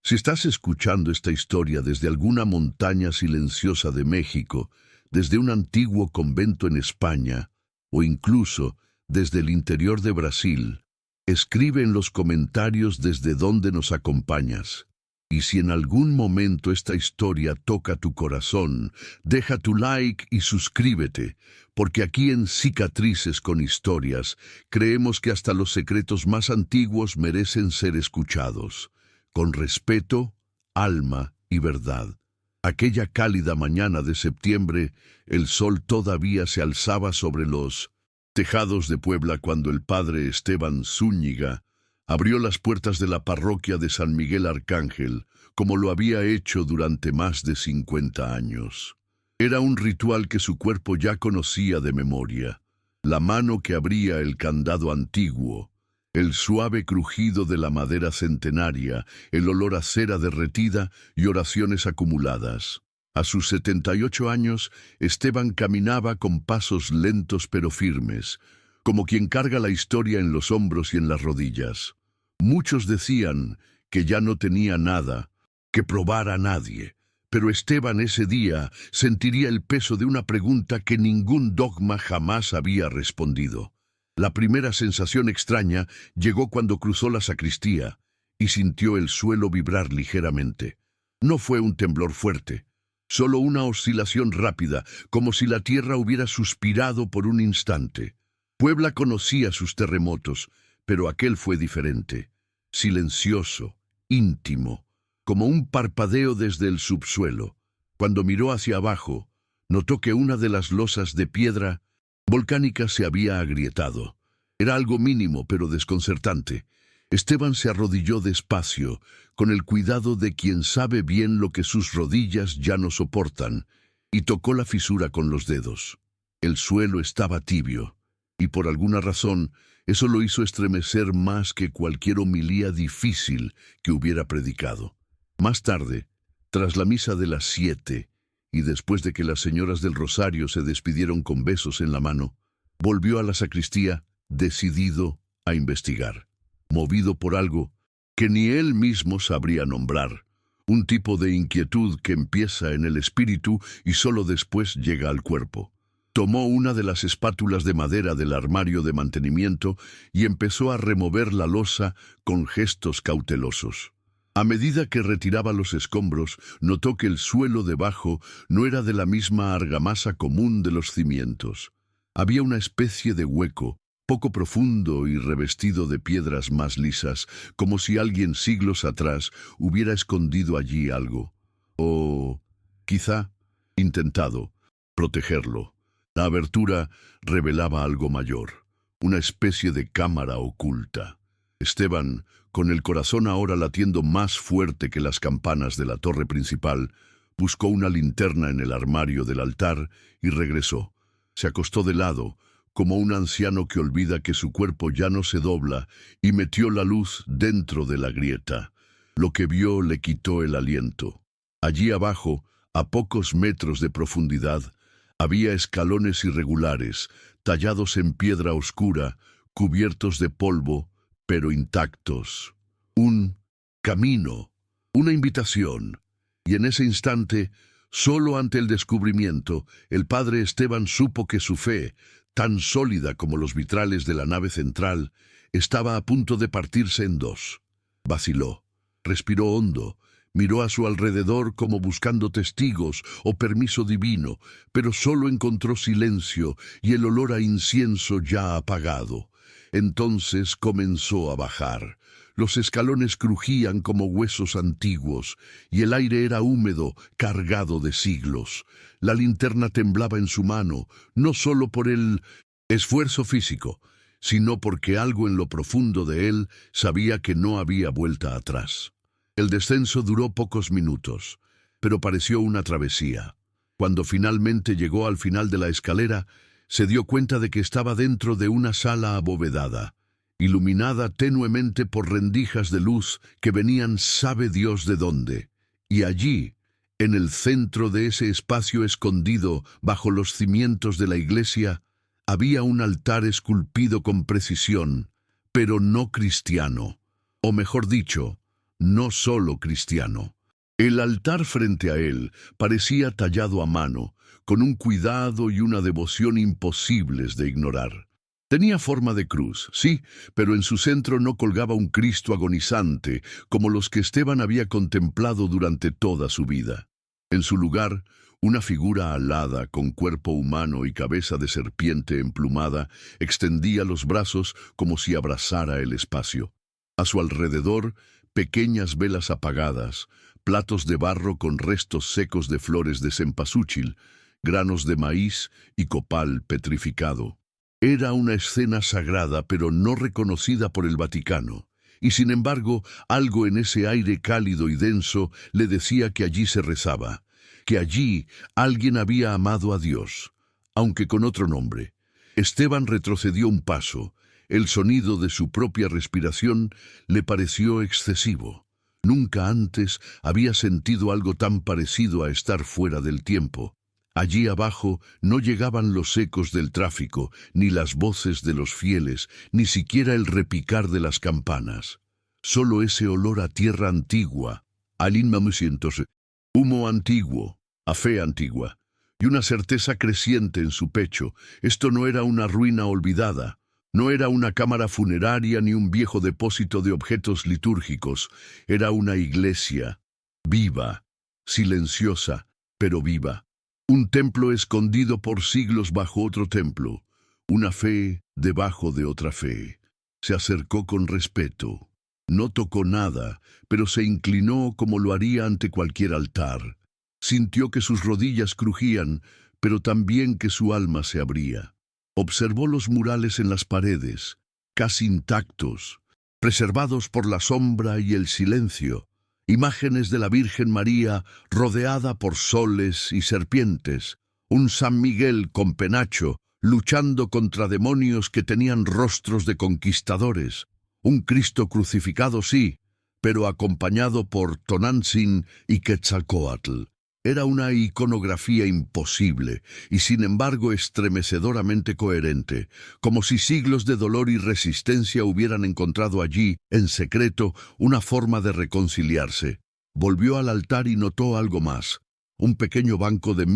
Si estás escuchando esta historia desde alguna montaña silenciosa de México, desde un antiguo convento en España, o incluso desde el interior de Brasil, escribe en los comentarios desde donde nos acompañas. Y si en algún momento esta historia toca tu corazón, deja tu like y suscríbete, porque aquí en Cicatrices con Historias creemos que hasta los secretos más antiguos merecen ser escuchados, con respeto, alma y verdad. Aquella cálida mañana de septiembre, el sol todavía se alzaba sobre los tejados de Puebla cuando el padre Esteban Zúñiga abrió las puertas de la parroquia de San Miguel Arcángel, como lo había hecho durante más de 50 años. Era un ritual que su cuerpo ya conocía de memoria. La mano que abría el candado antiguo, el suave crujido de la madera centenaria, el olor a cera derretida y oraciones acumuladas. A sus 78 años, Esteban caminaba con pasos lentos pero firmes, como quien carga la historia en los hombros y en las rodillas. Muchos decían que ya no tenía nada que probar a nadie, pero Esteban ese día sentiría el peso de una pregunta que ningún dogma jamás había respondido. La primera sensación extraña llegó cuando cruzó la sacristía y sintió el suelo vibrar ligeramente. No fue un temblor fuerte, solo una oscilación rápida, como si la tierra hubiera suspirado por un instante. Puebla conocía sus terremotos, pero aquel fue diferente, silencioso, íntimo, como un parpadeo desde el subsuelo. Cuando miró hacia abajo, notó que una de las losas de piedra volcánica se había agrietado. Era algo mínimo, pero desconcertante. Esteban se arrodilló despacio, con el cuidado de quien sabe bien lo que sus rodillas ya no soportan, y tocó la fisura con los dedos. El suelo estaba tibio, y por alguna razón eso lo hizo estremecer más que cualquier homilía difícil que hubiera predicado. Más tarde, tras la misa de las 7, y después de que las señoras del Rosario se despidieron con besos en la mano, volvió a la sacristía, decidido a investigar, movido por algo que ni él mismo sabría nombrar, un tipo de inquietud que empieza en el espíritu y solo después llega al cuerpo. Tomó una de las espátulas de madera del armario de mantenimiento y empezó a remover la losa con gestos cautelosos. A medida que retiraba los escombros, notó que el suelo debajo no era de la misma argamasa común de los cimientos. Había una especie de hueco, poco profundo y revestido de piedras más lisas, como si alguien siglos atrás hubiera escondido allí algo. O, quizá, intentado protegerlo. La abertura revelaba algo mayor, una especie de cámara oculta. Esteban, con el corazón ahora latiendo más fuerte que las campanas de la torre principal, buscó una linterna en el armario del altar y regresó. Se acostó de lado, como un anciano que olvida que su cuerpo ya no se dobla, y metió la luz dentro de la grieta. Lo que vio le quitó el aliento. Allí abajo, a pocos metros de profundidad, había escalones irregulares, tallados en piedra oscura, cubiertos de polvo, pero intactos. Un camino, una invitación. Y en ese instante, solo ante el descubrimiento, el padre Esteban supo que su fe, tan sólida como los vitrales de la nave central, estaba a punto de partirse en dos. Vaciló, respiró hondo, miró a su alrededor como buscando testigos o permiso divino, pero solo encontró silencio y el olor a incienso ya apagado. Entonces comenzó a bajar. Los escalones crujían como huesos antiguos, y el aire era húmedo, cargado de siglos. La linterna temblaba en su mano, no solo por el esfuerzo físico, sino porque algo en lo profundo de él sabía que no había vuelta atrás. El descenso duró pocos minutos, pero pareció una travesía. Cuando finalmente llegó al final de la escalera, se dio cuenta de que estaba dentro de una sala abovedada, iluminada tenuemente por rendijas de luz que venían sabe Dios de dónde. Y allí, en el centro de ese espacio escondido bajo los cimientos de la iglesia, había un altar esculpido con precisión, pero no cristiano, o mejor dicho, no solo cristiano. El altar frente a él parecía tallado a mano, con un cuidado y una devoción imposibles de ignorar. Tenía forma de cruz, sí, pero en su centro no colgaba un Cristo agonizante, como los que Esteban había contemplado durante toda su vida. En su lugar, una figura alada, con cuerpo humano y cabeza de serpiente emplumada, extendía los brazos como si abrazara el espacio. A su alrededor, pequeñas velas apagadas, platos de barro con restos secos de flores de cempasúchil, granos de maíz y copal petrificado. Era una escena sagrada, pero no reconocida por el Vaticano, y sin embargo, algo en ese aire cálido y denso le decía que allí se rezaba, que allí alguien había amado a Dios, aunque con otro nombre. Esteban retrocedió un paso. El sonido de su propia respiración le pareció excesivo. Nunca antes había sentido algo tan parecido a estar fuera del tiempo. Allí abajo no llegaban los ecos del tráfico, ni las voces de los fieles, ni siquiera el repicar de las campanas. Solo ese olor a tierra antigua, al inmamisientos, humo antiguo, a fe antigua, y una certeza creciente en su pecho. Esto no era una ruina olvidada, no era una cámara funeraria ni un viejo depósito de objetos litúrgicos, era una iglesia, viva, silenciosa, pero viva. Un templo escondido por siglos bajo otro templo, una fe debajo de otra fe. Se acercó con respeto. No tocó nada, pero se inclinó como lo haría ante cualquier altar. Sintió que sus rodillas crujían, pero también que su alma se abría. Observó los murales en las paredes, casi intactos, preservados por la sombra y el silencio. Imágenes de la Virgen María rodeada por soles y serpientes, un San Miguel con penacho luchando contra demonios que tenían rostros de conquistadores, un Cristo crucificado sí, pero acompañado por Tonantzin y Quetzalcóatl. Era una iconografía imposible y sin embargo estremecedoramente coherente, como si siglos de dolor y resistencia hubieran encontrado allí, en secreto, una forma de reconciliarse. Volvió al altar y notó algo más, un pequeño banco de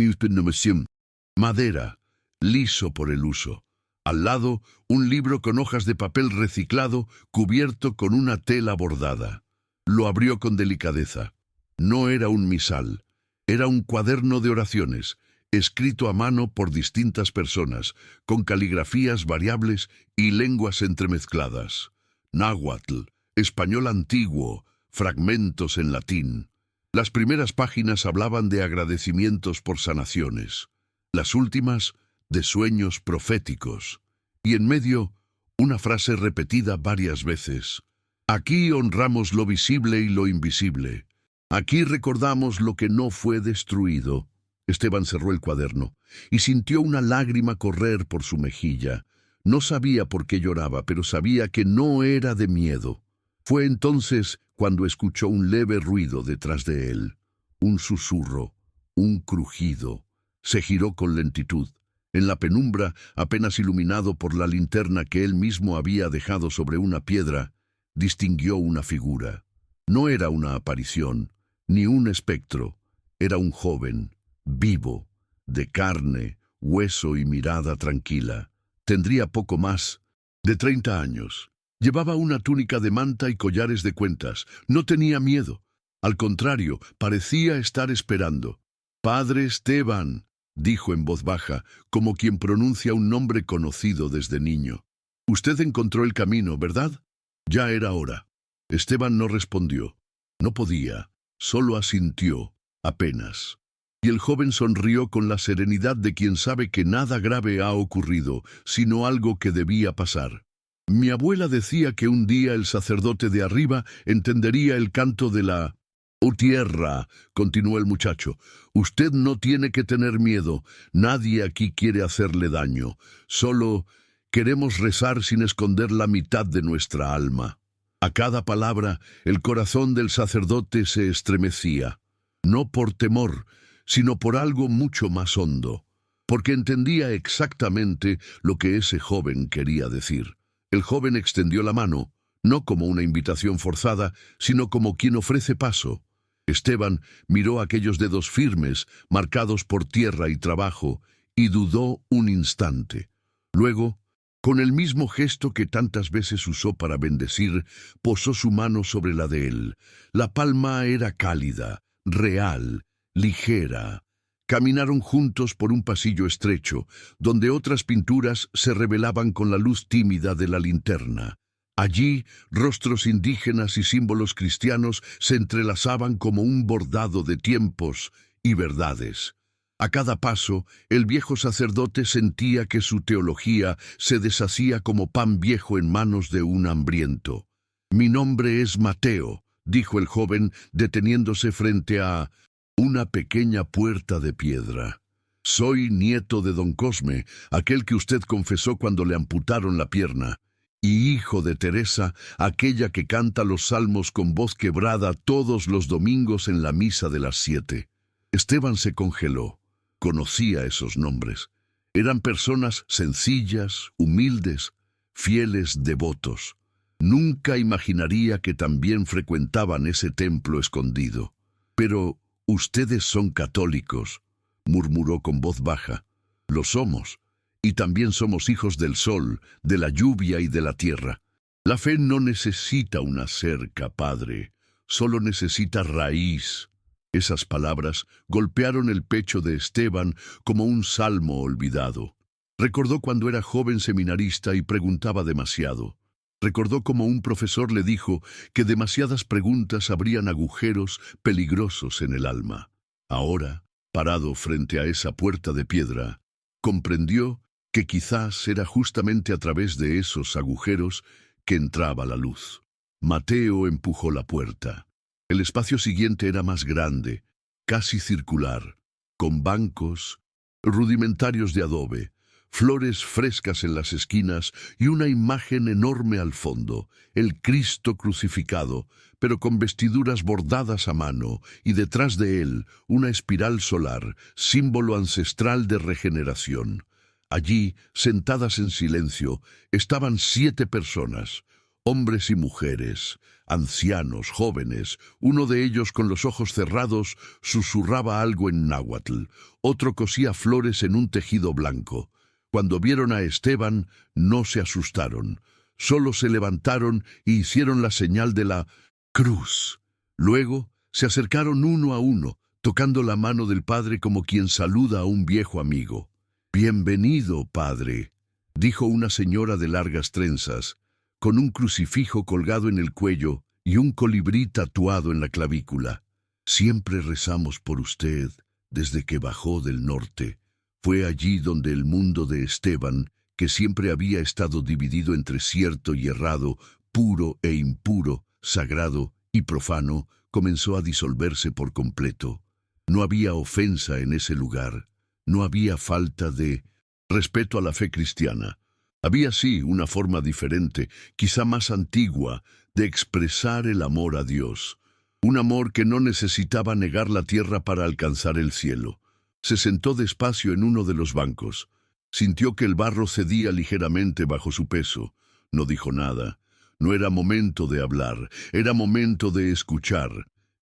madera, liso por el uso. Al lado, un libro con hojas de papel reciclado cubierto con una tela bordada. Lo abrió con delicadeza. No era un misal. Era un cuaderno de oraciones, escrito a mano por distintas personas, con caligrafías variables y lenguas entremezcladas. Náhuatl, español antiguo, fragmentos en latín. Las primeras páginas hablaban de agradecimientos por sanaciones, las últimas de sueños proféticos, y en medio una frase repetida varias veces. Aquí honramos lo visible y lo invisible. Aquí recordamos lo que no fue destruido. Esteban cerró el cuaderno y sintió una lágrima correr por su mejilla. No sabía por qué lloraba, pero sabía que no era de miedo. Fue entonces cuando escuchó un leve ruido detrás de él, un susurro, un crujido. Se giró con lentitud. En la penumbra, apenas iluminado por la linterna que él mismo había dejado sobre una piedra, distinguió una figura. No era una aparición, ni un espectro. Era un joven, vivo, de carne, hueso y mirada tranquila. Tendría poco más de 30 años. Llevaba una túnica de manta y collares de cuentas. No tenía miedo. Al contrario, parecía estar esperando. «Padre Esteban», dijo en voz baja, como quien pronuncia un nombre conocido desde niño. «Usted encontró el camino, ¿verdad?» Ya era hora. Esteban no respondió. No podía. Solo asintió, apenas. Y el joven sonrió con la serenidad de quien sabe que nada grave ha ocurrido, sino algo que debía pasar. Mi abuela decía que un día el sacerdote de arriba entendería el canto de la... «Oh tierra», continuó el muchacho, «usted no tiene que tener miedo. Nadie aquí quiere hacerle daño. Solo queremos rezar sin esconder la mitad de nuestra alma». A cada palabra, el corazón del sacerdote se estremecía, no por temor, sino por algo mucho más hondo, porque entendía exactamente lo que ese joven quería decir. El joven extendió la mano, no como una invitación forzada, sino como quien ofrece paso. Esteban miró aquellos dedos firmes, marcados por tierra y trabajo, y dudó un instante. Luego, con el mismo gesto que tantas veces usó para bendecir, posó su mano sobre la de él. La palma era cálida, real, ligera. Caminaron juntos por un pasillo estrecho, donde otras pinturas se revelaban con la luz tímida de la linterna. Allí, rostros indígenas y símbolos cristianos se entrelazaban como un bordado de tiempos y verdades. A cada paso, el viejo sacerdote sentía que su teología se deshacía como pan viejo en manos de un hambriento. «Mi nombre es Mateo», dijo el joven, deteniéndose frente a una pequeña puerta de piedra. «Soy nieto de don Cosme, aquel que usted confesó cuando le amputaron la pierna, y hijo de Teresa, aquella que canta los salmos con voz quebrada todos los domingos en la misa de las 7». Esteban se congeló. Conocía esos nombres. Eran personas sencillas, humildes, fieles devotos. Nunca imaginaría que también frecuentaban ese templo escondido. «Pero ustedes son católicos», murmuró con voz baja. «Lo somos, y también somos hijos del sol, de la lluvia y de la tierra. La fe no necesita una cerca, padre, solo necesita raíz». Esas palabras golpearon el pecho de Esteban como un salmo olvidado. Recordó cuando era joven seminarista y preguntaba demasiado. Recordó cómo un profesor le dijo que demasiadas preguntas abrían agujeros peligrosos en el alma. Ahora, parado frente a esa puerta de piedra, comprendió que quizás era justamente a través de esos agujeros que entraba la luz. Mateo empujó la puerta. El espacio siguiente era más grande, casi circular, con bancos rudimentarios de adobe, flores frescas en las esquinas y una imagen enorme al fondo, el Cristo crucificado, pero con vestiduras bordadas a mano, y detrás de él una espiral solar, símbolo ancestral de regeneración. Allí, sentadas en silencio, estaban 7 personas, hombres y mujeres, ancianos, jóvenes. Uno de ellos, con los ojos cerrados, susurraba algo en náhuatl. Otro cosía flores en un tejido blanco. Cuando vieron a Esteban, no se asustaron. Solo se levantaron y hicieron la señal de la cruz. Luego se acercaron uno a uno, tocando la mano del padre como quien saluda a un viejo amigo. «Bienvenido, padre», dijo una señora de largas trenzas, con un crucifijo colgado en el cuello y un colibrí tatuado en la clavícula. «Siempre rezamos por usted desde que bajó del norte». Fue allí donde el mundo de Esteban, que siempre había estado dividido entre cierto y errado, puro e impuro, sagrado y profano, comenzó a disolverse por completo. No había ofensa en ese lugar, no había falta de respeto a la fe cristiana. Había sí una forma diferente, quizá más antigua, de expresar el amor a Dios. Un amor que no necesitaba negar la tierra para alcanzar el cielo. Se sentó despacio en uno de los bancos. Sintió que el barro cedía ligeramente bajo su peso. No dijo nada. No era momento de hablar, era momento de escuchar.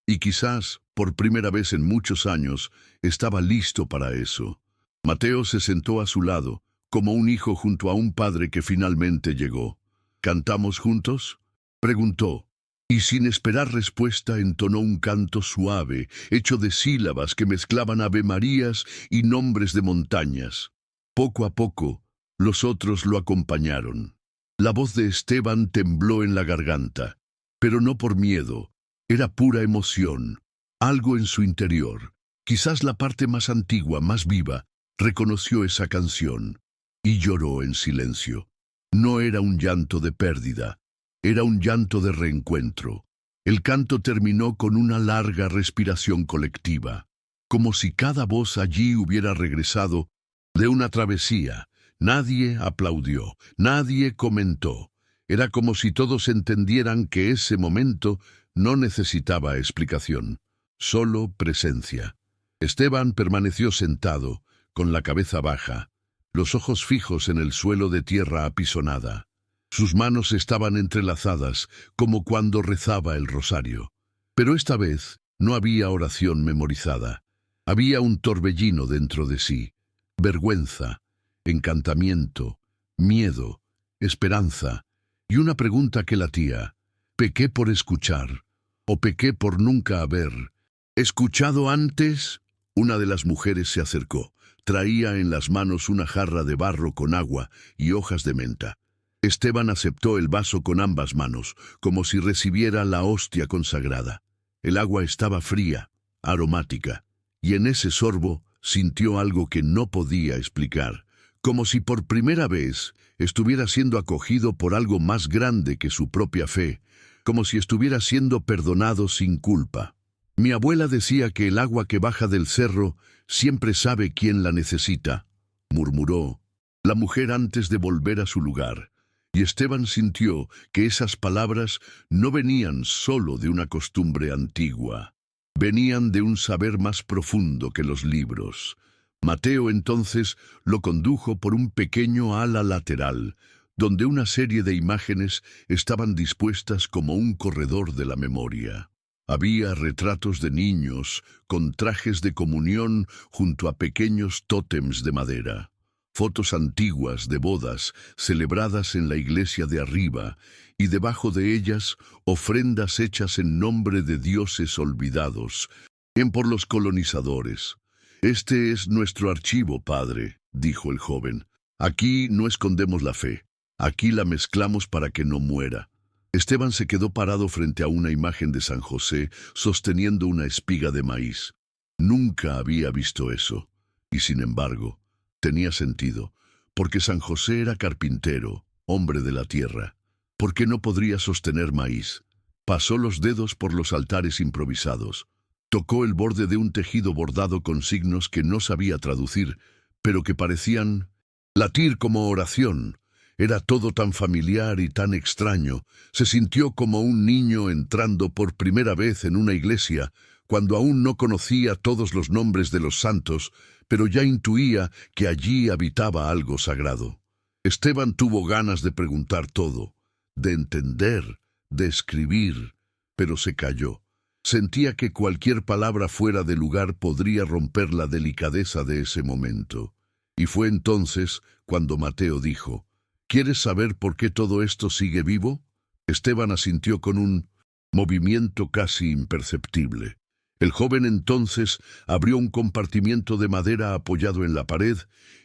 Y quizás, por primera vez en muchos años, estaba listo para eso. Mateo se sentó a su lado, como un hijo junto a un padre que finalmente llegó. «¿Cantamos juntos?», preguntó, y sin esperar respuesta entonó un canto suave, hecho de sílabas que mezclaban avemarías y nombres de montañas. Poco a poco, los otros lo acompañaron. La voz de Esteban tembló en la garganta, pero no por miedo, era pura emoción, algo en su interior. Quizás la parte más antigua, más viva, reconoció esa canción. Y lloró en silencio. No era un llanto de pérdida, era un llanto de reencuentro. El canto terminó con una larga respiración colectiva, como si cada voz allí hubiera regresado de una travesía. Nadie aplaudió, nadie comentó. Era como si todos entendieran que ese momento no necesitaba explicación, solo presencia. Esteban permaneció sentado, con la cabeza baja, los ojos fijos en el suelo de tierra apisonada. Sus manos estaban entrelazadas, como cuando rezaba el rosario. Pero esta vez no había oración memorizada. Había un torbellino dentro de sí. Vergüenza, encantamiento, miedo, esperanza y una pregunta que latía: ¿pequé por escuchar o pequé por nunca haber escuchado antes? Una de las mujeres se acercó. Traía en las manos una jarra de barro con agua y hojas de menta. Esteban aceptó el vaso con ambas manos, como si recibiera la hostia consagrada. El agua estaba fría, aromática, y en ese sorbo sintió algo que no podía explicar, como si por primera vez estuviera siendo acogido por algo más grande que su propia fe, como si estuviera siendo perdonado sin culpa. Mi abuela decía que el agua que baja del cerro siempre sabe quién la necesita, murmuró la mujer antes de volver a su lugar. Y Esteban sintió que esas palabras no venían solo de una costumbre antigua, venían de un saber más profundo que los libros. Mateo entonces lo condujo por un pequeño ala lateral, donde una serie de imágenes estaban dispuestas como un corredor de la memoria. Había retratos de niños con trajes de comunión junto a pequeños tótems de madera. Fotos antiguas de bodas celebradas en la iglesia de arriba, y debajo de ellas ofrendas hechas en nombre de dioses olvidados, bien por los colonizadores. «Este es nuestro archivo, padre», dijo el joven. «Aquí no escondemos la fe, aquí la mezclamos para que no muera». Esteban se quedó parado frente a una imagen de San José sosteniendo una espiga de maíz. Nunca había visto eso, y sin embargo, tenía sentido, porque San José era carpintero, hombre de la tierra. ¿Por qué no podría sostener maíz? Pasó los dedos por los altares improvisados. Tocó el borde de un tejido bordado con signos que no sabía traducir, pero que parecían latir como oración. Era todo tan familiar y tan extraño. Se sintió como un niño entrando por primera vez en una iglesia, cuando aún no conocía todos los nombres de los santos, pero ya intuía que allí habitaba algo sagrado. Esteban tuvo ganas de preguntar todo, de entender, de escribir, pero se calló. Sentía que cualquier palabra fuera de lugar podría romper la delicadeza de ese momento. Y fue entonces cuando Mateo dijo: ¿quieres saber por qué todo esto sigue vivo? Esteban asintió con un movimiento casi imperceptible. El joven entonces abrió un compartimiento de madera apoyado en la pared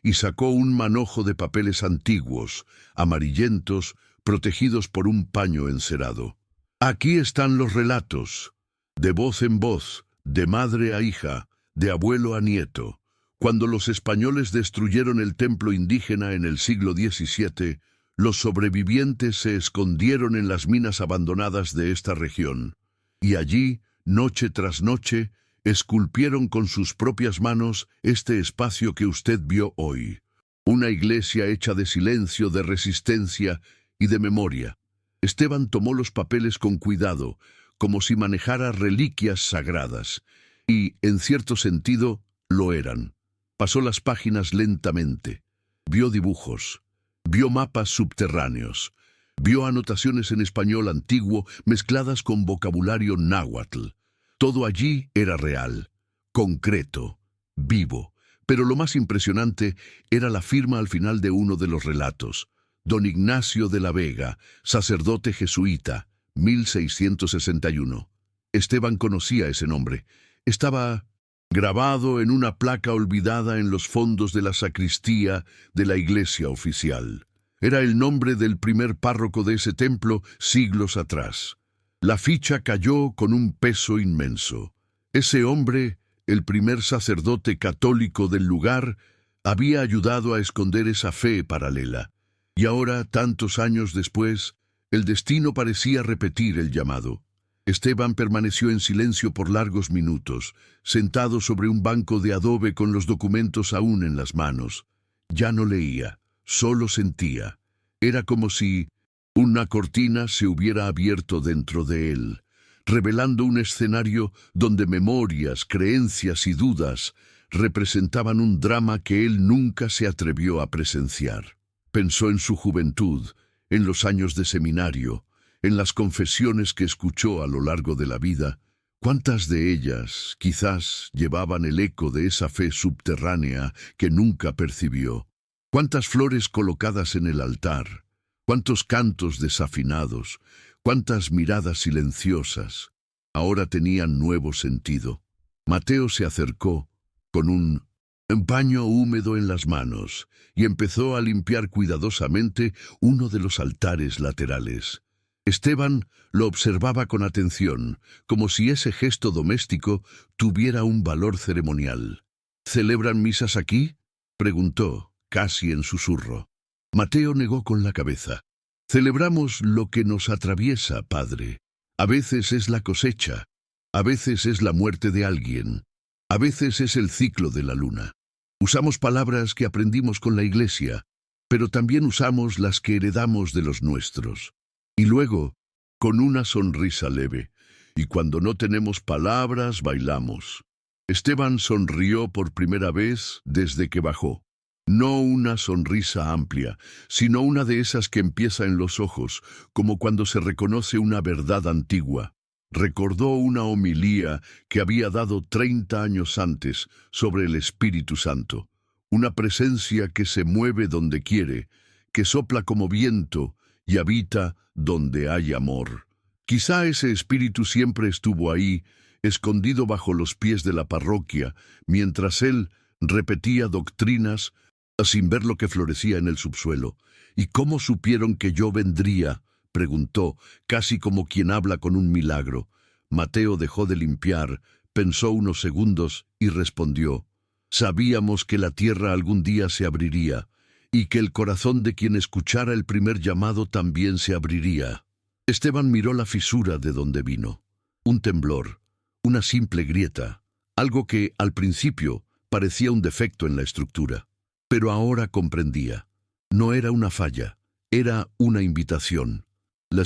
y sacó un manojo de papeles antiguos, amarillentos, protegidos por un paño encerado. Aquí están los relatos, de voz en voz, de madre a hija, de abuelo a nieto. Cuando los españoles destruyeron el templo indígena en el siglo XVII, los sobrevivientes se escondieron en las minas abandonadas de esta región, y allí, noche tras noche, esculpieron con sus propias manos este espacio que usted vio hoy. Una iglesia hecha de silencio, de resistencia y de memoria. Esteban tomó los papeles con cuidado, como si manejara reliquias sagradas, y, en cierto sentido, lo eran. Pasó las páginas lentamente. Vio dibujos, vio mapas subterráneos, vio anotaciones en español antiguo mezcladas con vocabulario náhuatl. Todo allí era real, concreto, vivo. Pero lo más impresionante era la firma al final de uno de los relatos. Don Ignacio de la Vega, sacerdote jesuita, 1661. Esteban conocía ese nombre. Estaba grabado en una placa olvidada en los fondos de la sacristía de la iglesia oficial. Era el nombre del primer párroco de ese templo siglos atrás. La ficha cayó con un peso inmenso. Ese hombre, el primer sacerdote católico del lugar, había ayudado a esconder esa fe paralela. Y ahora, tantos años después, el destino parecía repetir el llamado. Esteban permaneció en silencio por largos minutos, sentado sobre un banco de adobe con los documentos aún en las manos. Ya no leía, solo sentía. Era como si una cortina se hubiera abierto dentro de él, revelando un escenario donde memorias, creencias y dudas representaban un drama que él nunca se atrevió a presenciar. Pensó en su juventud, en los años de seminario, en las confesiones que escuchó a lo largo de la vida, ¿cuántas de ellas quizás llevaban el eco de esa fe subterránea que nunca percibió? ¿Cuántas flores colocadas en el altar? ¿Cuántos cantos desafinados? ¿Cuántas miradas silenciosas? Ahora tenían nuevo sentido. Mateo se acercó con un paño húmedo en las manos y empezó a limpiar cuidadosamente uno de los altares laterales. Esteban lo observaba con atención, como si ese gesto doméstico tuviera un valor ceremonial. ¿Celebran misas aquí?, preguntó, casi en susurro. Mateo negó con la cabeza. Celebramos lo que nos atraviesa, padre. A veces es la cosecha, a veces es la muerte de alguien, a veces es el ciclo de la luna. Usamos palabras que aprendimos con la iglesia, pero también usamos las que heredamos de los nuestros. Y luego, con una sonrisa leve, y cuando no tenemos palabras, bailamos. Esteban sonrió por primera vez desde que bajó. No una sonrisa amplia, sino una de esas que empieza en los ojos, como cuando se reconoce una verdad antigua. Recordó una homilía que había dado 30 años antes sobre el Espíritu Santo, una presencia que se mueve donde quiere, que sopla como viento y habita donde hay amor. Quizá ese espíritu siempre estuvo ahí, escondido bajo los pies de la parroquia, mientras él repetía doctrinas sin ver lo que florecía en el subsuelo. ¿Y cómo supieron que yo vendría?, preguntó, casi como quien habla con un milagro. Mateo dejó de limpiar, pensó unos segundos y respondió: sabíamos que la tierra algún día se abriría, y que el corazón de quien escuchara el primer llamado también se abriría. Esteban miró la fisura de donde vino. Un temblor, una simple grieta, algo que, al principio, parecía un defecto en la estructura. Pero ahora comprendía. No era una falla, era una invitación. La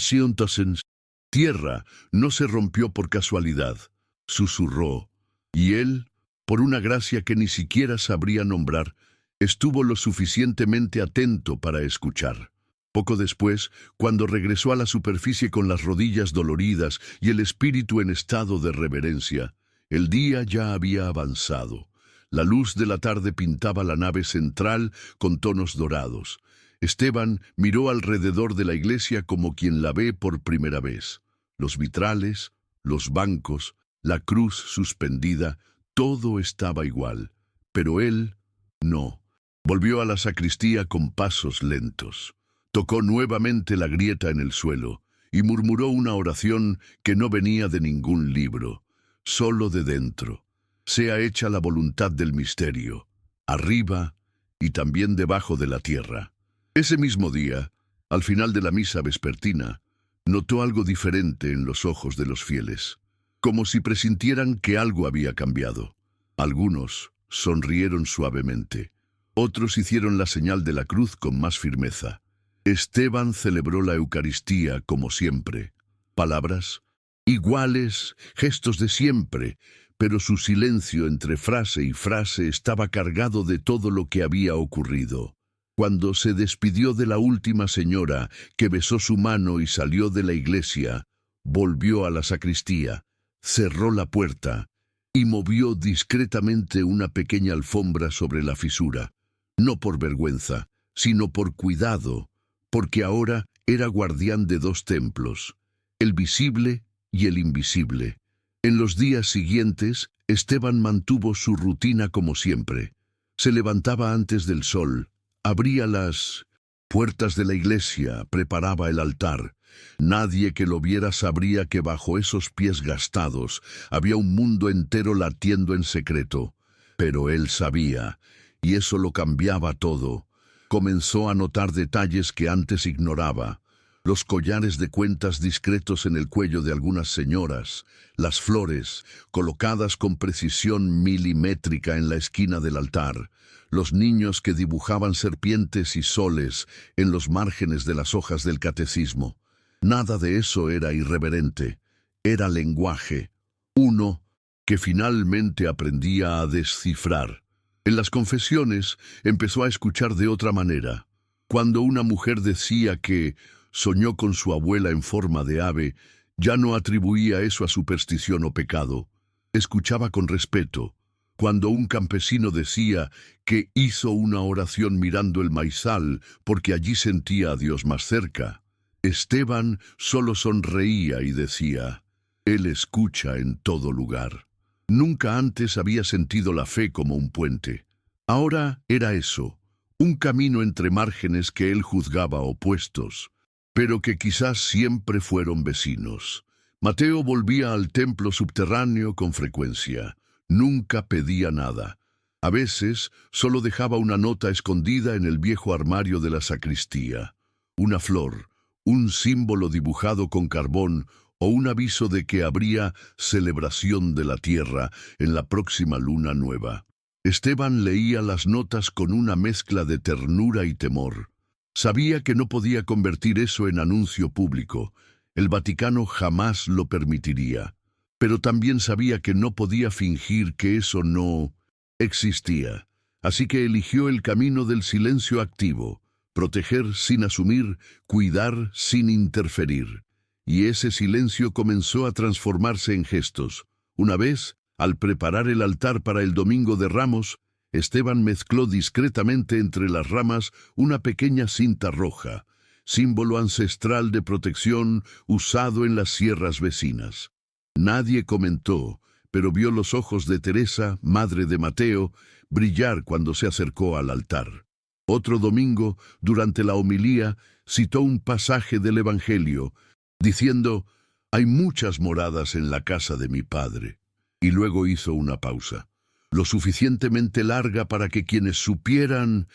tierra no se rompió por casualidad, susurró, y él, por una gracia que ni siquiera sabría nombrar, estuvo lo suficientemente atento para escuchar. Poco después, cuando regresó a la superficie con las rodillas doloridas y el espíritu en estado de reverencia, el día ya había avanzado. La luz de la tarde pintaba la nave central con tonos dorados. Esteban miró alrededor de la iglesia como quien la ve por primera vez. Los vitrales, los bancos, la cruz suspendida, todo estaba igual. Pero él, no. Volvió a la sacristía con pasos lentos. Tocó nuevamente la grieta en el suelo y murmuró una oración que no venía de ningún libro, solo de dentro. Sea hecha la voluntad del misterio, arriba y también debajo de la tierra. Ese mismo día, al final de la misa vespertina, notó algo diferente en los ojos de los fieles, como si presintieran que algo había cambiado. Algunos sonrieron suavemente, otros hicieron la señal de la cruz con más firmeza. Esteban celebró la Eucaristía como siempre. Palabras iguales, gestos de siempre, pero su silencio entre frase y frase estaba cargado de todo lo que había ocurrido. Cuando se despidió de la última señora, que besó su mano y salió de la iglesia, volvió a la sacristía, cerró la puerta y movió discretamente una pequeña alfombra sobre la fisura, no por vergüenza, sino por cuidado, porque ahora era guardián de dos templos, el visible y el invisible. En los días siguientes, Esteban mantuvo su rutina como siempre. Se levantaba antes del sol, abría las puertas de la iglesia, preparaba el altar. Nadie que lo viera sabría que bajo esos pies gastados había un mundo entero latiendo en secreto. Pero él sabía, y eso lo cambiaba todo. Comenzó a notar detalles que antes ignoraba. Los collares de cuentas discretos en el cuello de algunas señoras, las flores, colocadas con precisión milimétrica en la esquina del altar, los niños que dibujaban serpientes y soles en los márgenes de las hojas del catecismo. Nada de eso era irreverente, era lenguaje, uno que finalmente aprendía a descifrar. En las confesiones empezó a escuchar de otra manera. Cuando una mujer decía que soñó con su abuela en forma de ave, ya no atribuía eso a superstición o pecado. Escuchaba con respeto. Cuando un campesino decía que hizo una oración mirando el maizal porque allí sentía a Dios más cerca, Esteban solo sonreía y decía: Él escucha en todo lugar. Nunca antes había sentido la fe como un puente. Ahora era eso, un camino entre márgenes que él juzgaba opuestos, pero que quizás siempre fueron vecinos. Mateo volvía al templo subterráneo con frecuencia. Nunca pedía nada. A veces solo dejaba una nota escondida en el viejo armario de la sacristía. Una flor, un símbolo dibujado con carbón o un aviso de que habría celebración de la tierra en la próxima luna nueva. Esteban leía las notas con una mezcla de ternura y temor. Sabía que no podía convertir eso en anuncio público. El Vaticano jamás lo permitiría. Pero también sabía que no podía fingir que eso no existía. Así que eligió el camino del silencio activo, proteger sin asumir, cuidar sin interferir. Y ese silencio comenzó a transformarse en gestos. Una vez, al preparar el altar para el Domingo de Ramos, Esteban mezcló discretamente entre las ramas una pequeña cinta roja, símbolo ancestral de protección usado en las sierras vecinas. Nadie comentó, pero vio los ojos de Teresa, madre de Mateo, brillar cuando se acercó al altar. Otro domingo, durante la homilía, citó un pasaje del Evangelio, diciendo: «Hay muchas moradas en la casa de mi Padre». Y luego hizo una pausa, lo suficientemente larga para que quienes supieran.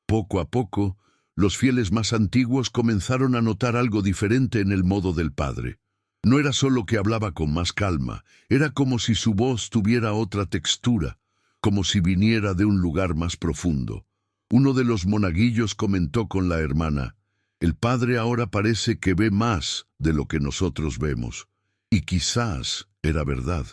Poco a poco, los fieles más antiguos comenzaron a notar algo diferente en el modo del Padre. No era solo que hablaba con más calma, era como si su voz tuviera otra textura, como si viniera de un lugar más profundo. Uno de los monaguillos comentó con la hermana: «El Padre ahora parece que ve más de lo que nosotros vemos». Y quizás era verdad.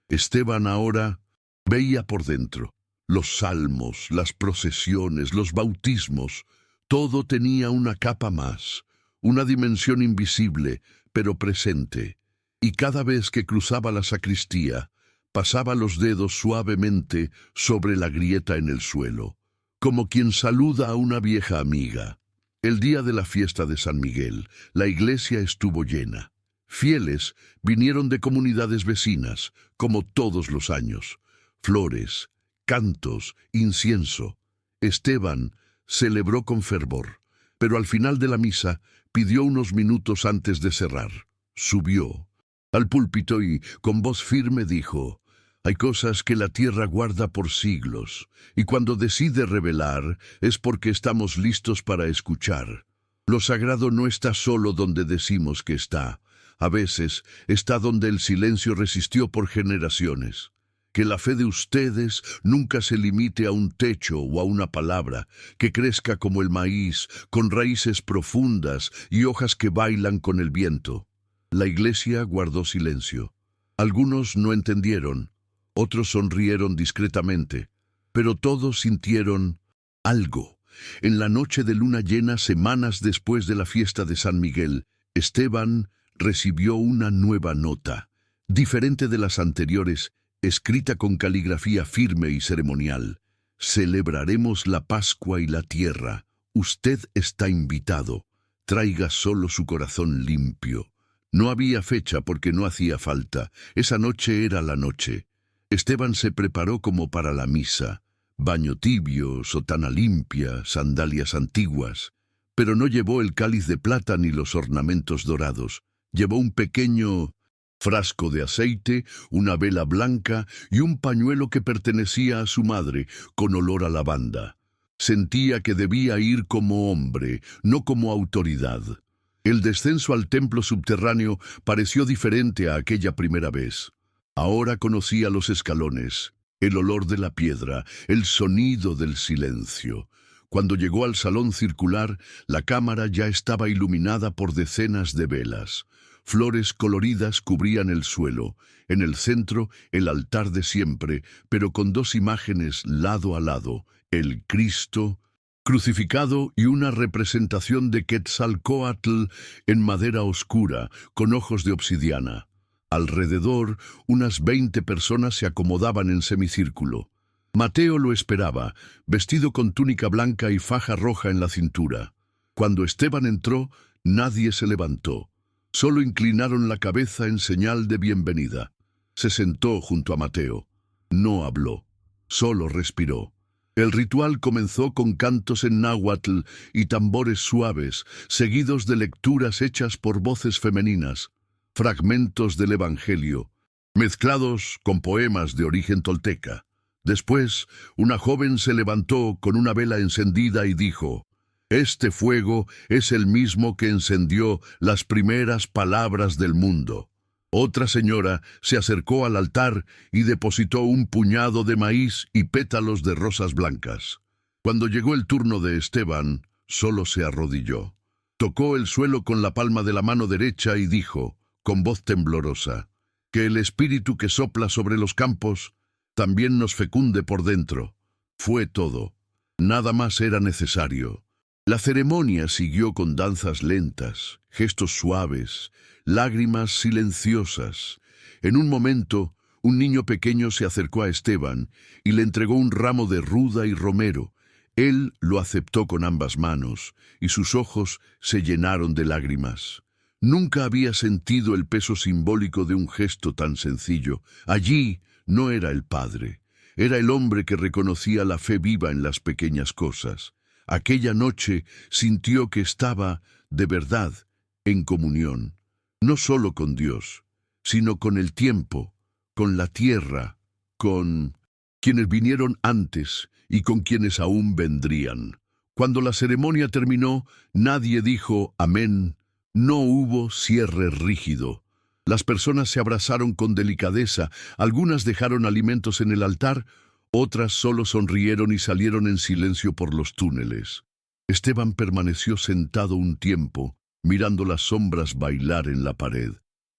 Esteban ahora veía por dentro. Los salmos, las procesiones, los bautismos, todo tenía una capa más, una dimensión invisible, pero presente. Y cada vez que cruzaba la sacristía, pasaba los dedos suavemente sobre la grieta en el suelo, como quien saluda a una vieja amiga. El día de la fiesta de San Miguel, la iglesia estuvo llena. Fieles vinieron de comunidades vecinas, como todos los años. Flores, cantos, incienso. Esteban celebró con fervor, pero al final de la misa pidió unos minutos antes de cerrar. Subió al púlpito y, con voz firme, dijo: «Hay cosas que la tierra guarda por siglos, y cuando decide revelar es porque estamos listos para escuchar. Lo sagrado no está solo donde decimos que está. A veces está donde el silencio resistió por generaciones. Que la fe de ustedes nunca se limite a un techo o a una palabra, que crezca como el maíz, con raíces profundas y hojas que bailan con el viento». La iglesia guardó silencio. Algunos no entendieron, otros sonrieron discretamente, pero todos sintieron algo. En la noche de luna llena, semanas después de la fiesta de San Miguel, Esteban recibió una nueva nota, diferente de las anteriores, escrita con caligrafía firme y ceremonial. «Celebraremos la Pascua y la tierra. Usted está invitado. Traiga solo su corazón limpio». No había fecha porque no hacía falta. Esa noche era la noche. Esteban se preparó como para la misa. Baño tibio, sotana limpia, sandalias antiguas. Pero no llevó el cáliz de plata ni los ornamentos dorados. Llevó un pequeño frasco de aceite, una vela blanca y un pañuelo que pertenecía a su madre, con olor a lavanda. Sentía que debía ir como hombre, no como autoridad. El descenso al templo subterráneo pareció diferente a aquella primera vez. Ahora conocía los escalones, el olor de la piedra, el sonido del silencio. Cuando llegó al salón circular, la cámara ya estaba iluminada por decenas de velas. Flores coloridas cubrían el suelo. En el centro, el altar de siempre, pero con dos imágenes lado a lado, el Cristo crucificado y una representación de Quetzalcóatl en madera oscura, con ojos de obsidiana. Alrededor, unas 20 personas se acomodaban en semicírculo. Mateo lo esperaba, vestido con túnica blanca y faja roja en la cintura. Cuando Esteban entró, nadie se levantó. Solo inclinaron la cabeza en señal de bienvenida. Se sentó junto a Mateo. No habló, solo respiró. El ritual comenzó con cantos en náhuatl y tambores suaves, seguidos de lecturas hechas por voces femeninas, fragmentos del Evangelio, mezclados con poemas de origen tolteca. Después, una joven se levantó con una vela encendida y dijo: «Este fuego es el mismo que encendió las primeras palabras del mundo». Otra señora se acercó al altar y depositó un puñado de maíz y pétalos de rosas blancas. Cuando llegó el turno de Esteban, solo se arrodilló. Tocó el suelo con la palma de la mano derecha y dijo, con voz temblorosa: «Que el espíritu que sopla sobre los campos también nos fecunde por dentro». Fue todo. Nada más era necesario. La ceremonia siguió con danzas lentas, gestos suaves, lágrimas silenciosas. En un momento, un niño pequeño se acercó a Esteban y le entregó un ramo de ruda y romero. Él lo aceptó con ambas manos y sus ojos se llenaron de lágrimas. Nunca había sentido el peso simbólico de un gesto tan sencillo. Allí no era el padre, era el hombre que reconocía la fe viva en las pequeñas cosas. Aquella noche sintió que estaba, de verdad, en comunión, no solo con Dios, sino con el tiempo, con la tierra, con quienes vinieron antes y con quienes aún vendrían. Cuando la ceremonia terminó, nadie dijo amén. No hubo cierre rígido. Las personas se abrazaron con delicadeza, algunas dejaron alimentos en el altar, otras solo sonrieron y salieron en silencio por los túneles. Esteban permaneció sentado un tiempo, mirando las sombras bailar en la pared.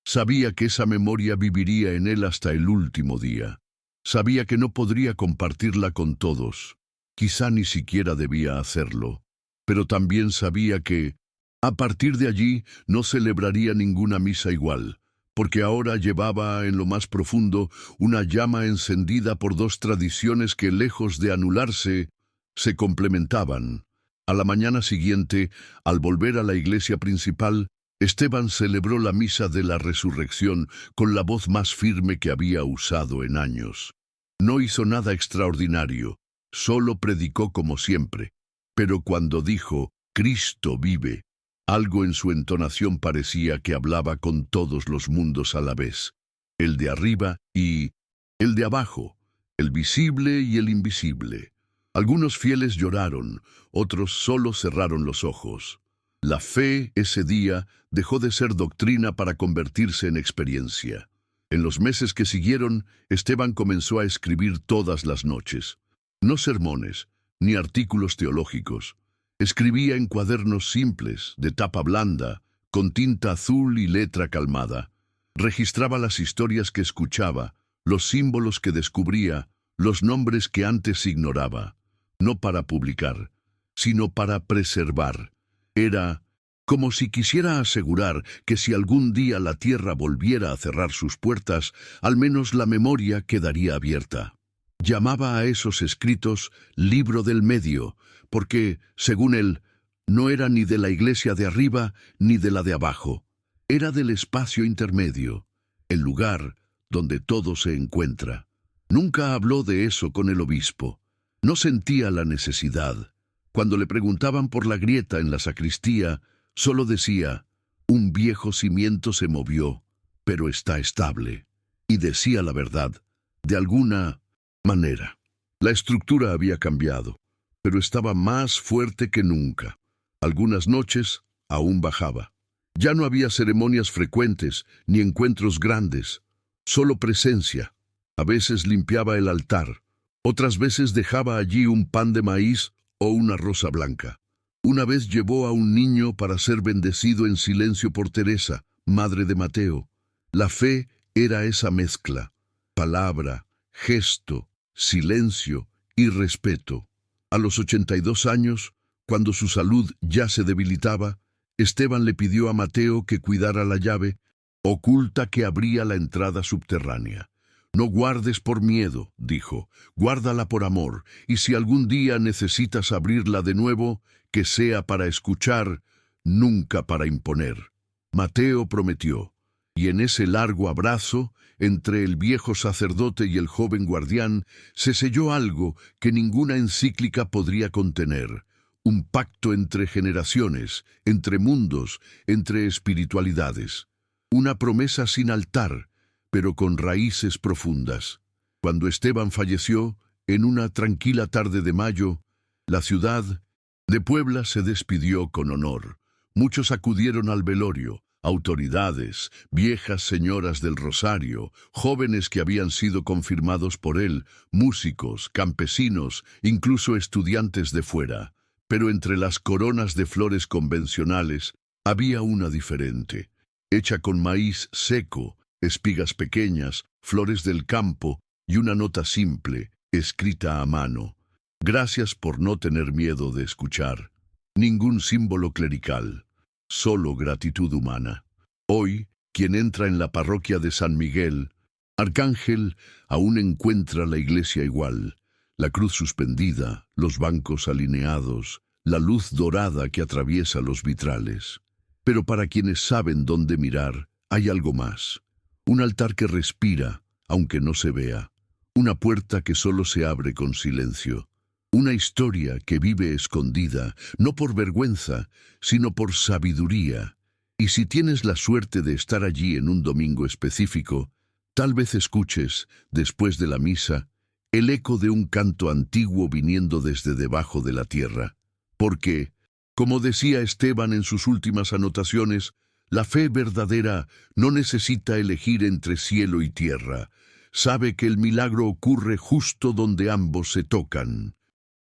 Sabía que esa memoria viviría en él hasta el último día. Sabía que no podría compartirla con todos. Quizá ni siquiera debía hacerlo. Pero también sabía que, a partir de allí, no celebraría ninguna misa igual, porque ahora llevaba en lo más profundo una llama encendida por dos tradiciones que, lejos de anularse, se complementaban. A la mañana siguiente, al volver a la iglesia principal, Esteban celebró la misa de la resurrección con la voz más firme que había usado en años. No hizo nada extraordinario, solo predicó como siempre. Pero cuando dijo, «Cristo vive», algo en su entonación parecía que hablaba con todos los mundos a la vez, el de arriba y el de abajo, el visible y el invisible. Algunos fieles lloraron, otros solo cerraron los ojos. La fe ese día dejó de ser doctrina para convertirse en experiencia. En los meses que siguieron, Esteban comenzó a escribir todas las noches. No sermones, ni artículos teológicos. Escribía en cuadernos simples, de tapa blanda, con tinta azul y letra calmada. Registraba las historias que escuchaba, los símbolos que descubría, los nombres que antes ignoraba. No para publicar, sino para preservar. Era como si quisiera asegurar que si algún día la tierra volviera a cerrar sus puertas, al menos la memoria quedaría abierta. Llamaba a esos escritos libro del medio, porque, según él, no era ni de la iglesia de arriba ni de la de abajo. Era del espacio intermedio, el lugar donde todo se encuentra. Nunca habló de eso con el obispo. No sentía la necesidad. Cuando le preguntaban por la grieta en la sacristía, solo decía, «Un viejo cimiento se movió, pero está estable». Y decía la verdad, de alguna manera. La estructura había cambiado, pero estaba más fuerte que nunca. Algunas noches aún bajaba. Ya no había ceremonias frecuentes ni encuentros grandes, solo presencia. A veces limpiaba el altar, otras veces dejaba allí un pan de maíz o una rosa blanca. Una vez llevó a un niño para ser bendecido en silencio por Teresa, madre de Mateo. La fe era esa mezcla, palabra, gesto, silencio y respeto. A los 82 años, Cuando su salud ya se debilitaba, Esteban le pidió a Mateo que cuidara la llave oculta que abría la entrada subterránea. No guardes por miedo, dijo, guárdala por amor, y si algún día necesitas abrirla de nuevo, que sea para escuchar, nunca para imponer. Mateo prometió, y en ese largo abrazo, entre el viejo sacerdote y el joven guardián, se selló algo que ninguna encíclica podría contener. Un pacto entre generaciones, entre mundos, entre espiritualidades. Una promesa sin altar, pero con raíces profundas. Cuando Esteban falleció, en una tranquila tarde de mayo, la ciudad de Puebla se despidió con honor. Muchos acudieron al velorio, autoridades, viejas señoras del Rosario, jóvenes que habían sido confirmados por él, músicos, campesinos, incluso estudiantes de fuera. Pero entre las coronas de flores convencionales había una diferente, hecha con maíz seco, espigas pequeñas, flores del campo y una nota simple, escrita a mano. Gracias por no tener miedo de escuchar. Ningún símbolo clerical, solo gratitud humana. Hoy, quien entra en la parroquia de San Miguel, Arcángel, aún encuentra la iglesia igual. La cruz suspendida, los bancos alineados, la luz dorada que atraviesa los vitrales. Pero para quienes saben dónde mirar, hay algo más. Un altar que respira, aunque no se vea. Una puerta que solo se abre con silencio. Una historia que vive escondida, no por vergüenza, sino por sabiduría. Y si tienes la suerte de estar allí en un domingo específico, tal vez escuches, después de la misa, el eco de un canto antiguo viniendo desde debajo de la tierra. Porque, como decía Esteban en sus últimas anotaciones, la fe verdadera no necesita elegir entre cielo y tierra. Sabe que el milagro ocurre justo donde ambos se tocan.